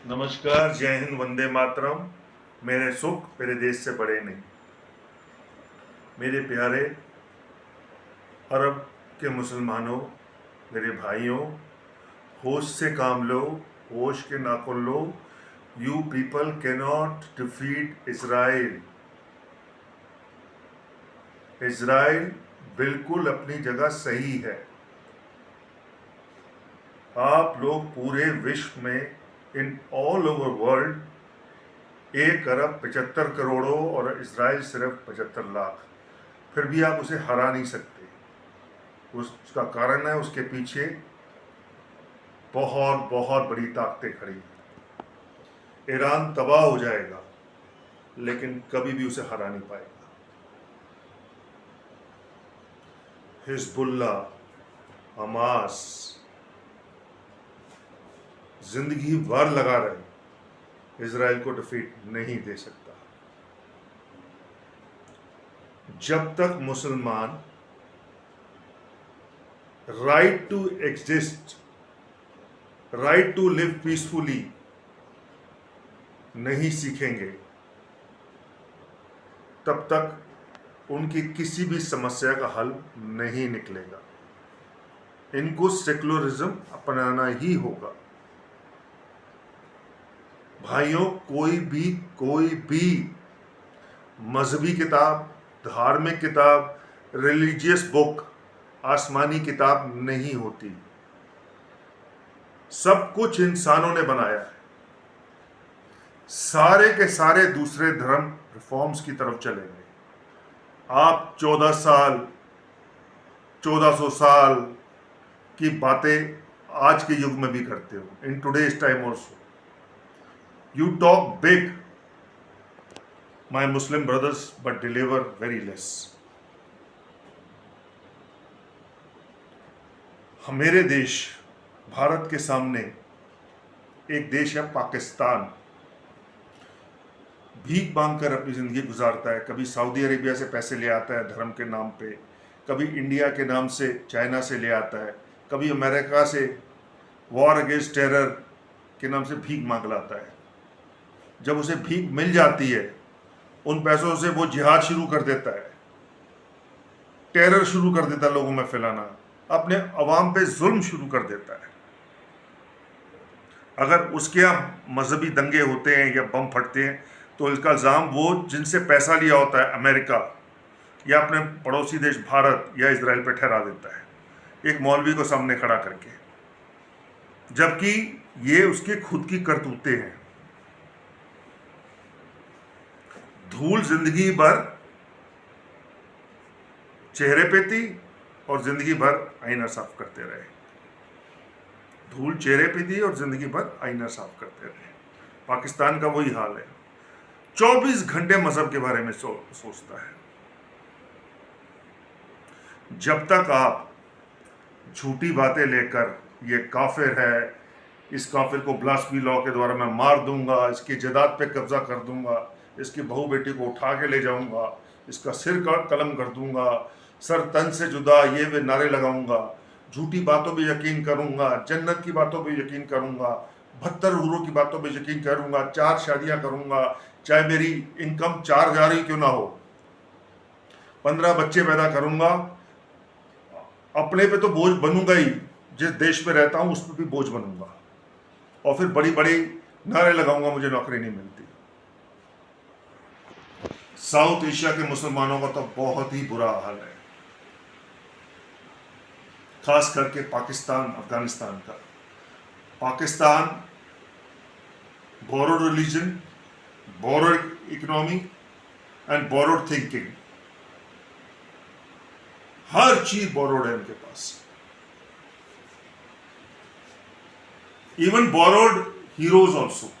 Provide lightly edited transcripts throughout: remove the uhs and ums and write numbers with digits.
नमस्कार, जय हिंद, वंदे मातरम। मेरे सुख मेरे देश से बड़े नहीं। मेरे प्यारे अरब के मुसलमानों, मेरे भाइयों, होश से काम लो, होश के नाखुन लो। You people cannot defeat Israel. Israel बिल्कुल अपनी जगह सही है। आप लोग पूरे विश्व में, इन ऑल ओवर वर्ल्ड, 1 अरब 75 करोड़ों और इजराइल सिर्फ 75 लाख, फिर भी आप उसे हरा नहीं सकते। उसका कारण है, उसके पीछे बहुत बहुत बड़ी ताकतें खड़ी हैं। ईरान तबाह हो जाएगा लेकिन कभी भी उसे हरा नहीं पाएगा। हिजबुल्ला, हमास जिंदगी भर लगा रहे, इजराइल को डिफीट नहीं दे सकता। जब तक मुसलमान right to exist, right to live peacefully नहीं सीखेंगे, तब तक उनकी किसी भी समस्या का हल नहीं निकलेगा। इनको सेकुलरिज्म अपनाना ही होगा। भाइयों, कोई भी मजहबी किताब, धार्मिक किताब, रिलीजियस बुक आसमानी किताब नहीं होती। सब कुछ इंसानों ने बनाया है। सारे के सारे दूसरे धर्म रिफॉर्म्स की तरफ चलेंगे। आप 1400 साल की बातें आज के युग में भी करते हो, in today's time also. You talk big, my Muslim brothers, but deliver very less. मेरे देश भारत के सामने एक देश है पाकिस्तान, भीख मांगकर अपनी जिंदगी गुजारता है। कभी सऊदी अरेबिया से पैसे ले आता है धर्म के नाम पे, कभी इंडिया के नाम से चाइना से ले आता है, कभी अमेरिका से वॉर अगेंस्ट टेरर के नाम से भीख मांग लाता है। जब उसे भीख मिल जाती है, उन पैसों से वो जिहाद शुरू कर देता है, टेरर शुरू कर देता है, लोगों में फैलाना, अपने अवाम पे जुल्म शुरू कर देता है। अगर उसके यहाँ मजहबी दंगे होते हैं या बम फटते हैं तो इसका इल्ज़ाम वो जिनसे पैसा लिया होता है, अमेरिका या अपने पड़ोसी देश भारत या इजराइल पर ठहरा देता है, एक मौलवी को सामने खड़ा करके, जबकि ये उसके खुद की करतूतें हैं। धूल जिंदगी भर चेहरे पे थी और जिंदगी भर आईना साफ करते रहे। धूल चेहरे पे थी और जिंदगी भर आईना साफ करते रहे। पाकिस्तान का वही हाल है। 24 घंटे मजहब के बारे में सोचता है। जब तक आप झूठी बातें लेकर, ये काफिर है, इस काफिर को ब्लास्फेमी लॉ के द्वारा मैं मार दूंगा, इसकी जायदाद पे कब्जा कर दूंगा, इसकी बहू बेटी को उठा के ले जाऊंगा, इसका सिर का कलम कर दूंगा, सर तन से जुदा, ये वे नारे लगाऊंगा, झूठी बातों पे यकीन करूंगा, जन्नत की बातों पे यकीन करूंगा, 72 हूरों की बातों पे यकीन करूंगा, 4 शादियां करूंगा, चाहे मेरी इनकम 4,000 ही क्यों ना हो, 15 बच्चे पैदा करूंगा, अपने पे तो बोझ बनूंगा ही, जिस देश में रहता हूं उस पर भी बोझ बनूंगा, और फिर बड़ी बड़ी नारे लगाऊंगा, मुझे नौकरी नहीं मिलती। साउथ एशिया के मुसलमानों का तो बहुत ही बुरा हाल है, खास करके पाकिस्तान, अफगानिस्तान का। Pakistan borrowed religion, borrowed economy and borrowed thinking, हर चीज बोरोड है उनके पास। Even borrowed heroes also.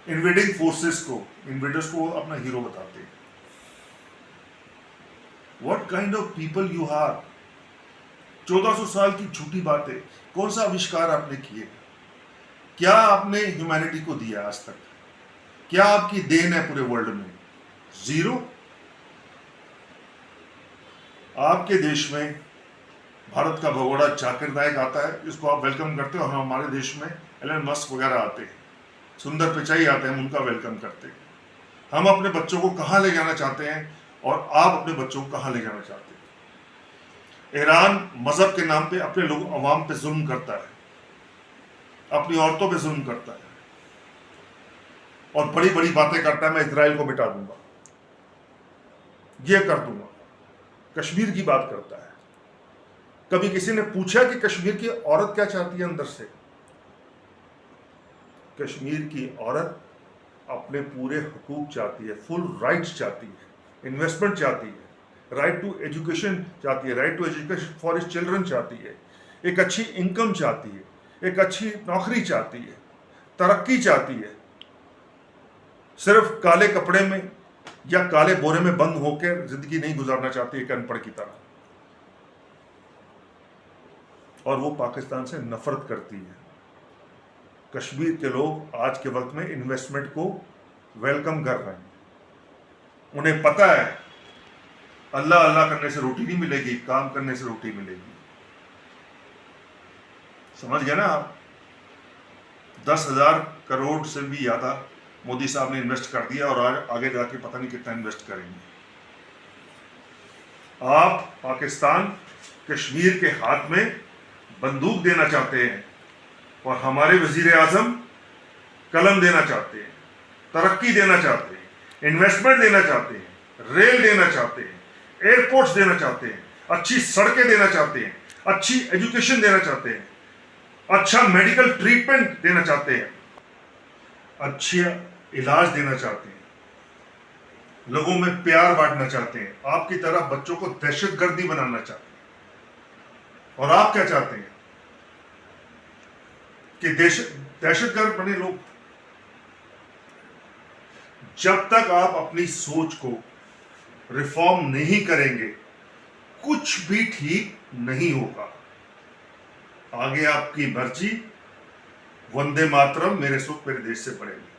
Invading forces को, इन्वेडर्स को अपना हीरो बताते हैं। What kind of people you are. 1400 साल की झूठी बातें, कौन सा आविष्कार आपने किए? क्या आपने ह्यूमैनिटी को दिया आज तक? क्या आपकी देन है पूरे वर्ल्ड में? जीरो। आपके देश में भारत का भगोड़ा जाकिर नायक आता है, इसको आप वेलकम करते हो, और हमारे देश में एलन मस्क वगैरह आते हैं, सुंदर पिचाई आते हैं, हम उनका वेलकम करते हैं। हम अपने बच्चों को कहाँ ले जाना चाहते हैं और आप अपने बच्चों को कहाँ ले जाना चाहते हैं? ईरान मजहब के नाम पे अपने लोग अवाम पे जुल्म करता है, अपनी औरतों पे जुल्म करता है और बड़ी बड़ी बातें करता है, मैं इजराइल को मिटा दूंगा, ये कर दूंगा। कश्मीर की बात करता है। कभी किसी ने पूछा कि कश्मीर की औरत क्या चाहती है अंदर से? कश्मीर की औरत अपने पूरे हुकूक चाहती है, फुल राइट्स चाहती है, इन्वेस्टमेंट चाहती है, राइट टू एजुकेशन चाहती है, right to education for his children चाहती है, एक अच्छी इनकम चाहती है, एक अच्छी नौकरी चाहती है, तरक्की चाहती है। सिर्फ काले कपड़े में या काले बोरे में बंद होकर जिंदगी नहीं गुजारना चाहती एक अनपढ़ की तरह। और वो पाकिस्तान से नफरत करती है। कश्मीर के लोग आज के वक्त में इन्वेस्टमेंट को वेलकम कर रहे हैं। उन्हें पता है अल्लाह अल्लाह करने से रोटी नहीं मिलेगी, काम करने से रोटी मिलेगी। समझ गए ना आप? 10,000 करोड़ से भी ज्यादा मोदी साहब ने इन्वेस्ट कर दिया और आगे जाके पता नहीं कितना इन्वेस्ट करेंगे। आप पाकिस्तान कश्मीर के हाथ में बंदूक देना चाहते हैं और हमारे वजीर आजम कलम देना चाहते हैं, तरक्की देना चाहते हैं, इन्वेस्टमेंट देना चाहते हैं, रेल देना चाहते हैं, एयरपोर्ट्स देना चाहते हैं, अच्छी सड़कें देना चाहते हैं, अच्छी एजुकेशन देना चाहते हैं, अच्छा मेडिकल ट्रीटमेंट देना चाहते हैं, अच्छा इलाज देना चाहते हैं, लोगों में प्यार बांटना चाहते हैं, आपकी तरह बच्चों को दहशतगर्दी बनाना चाहते हैं। और आप क्या चाहते हैं कि दहशतगर्द बने लोग? जब तक आप अपनी सोच को रिफॉर्म नहीं करेंगे कुछ भी ठीक नहीं होगा। आगे आपकी मर्जी, वंदे मातरम, मेरे सुख मेरे देश से पड़ेगी।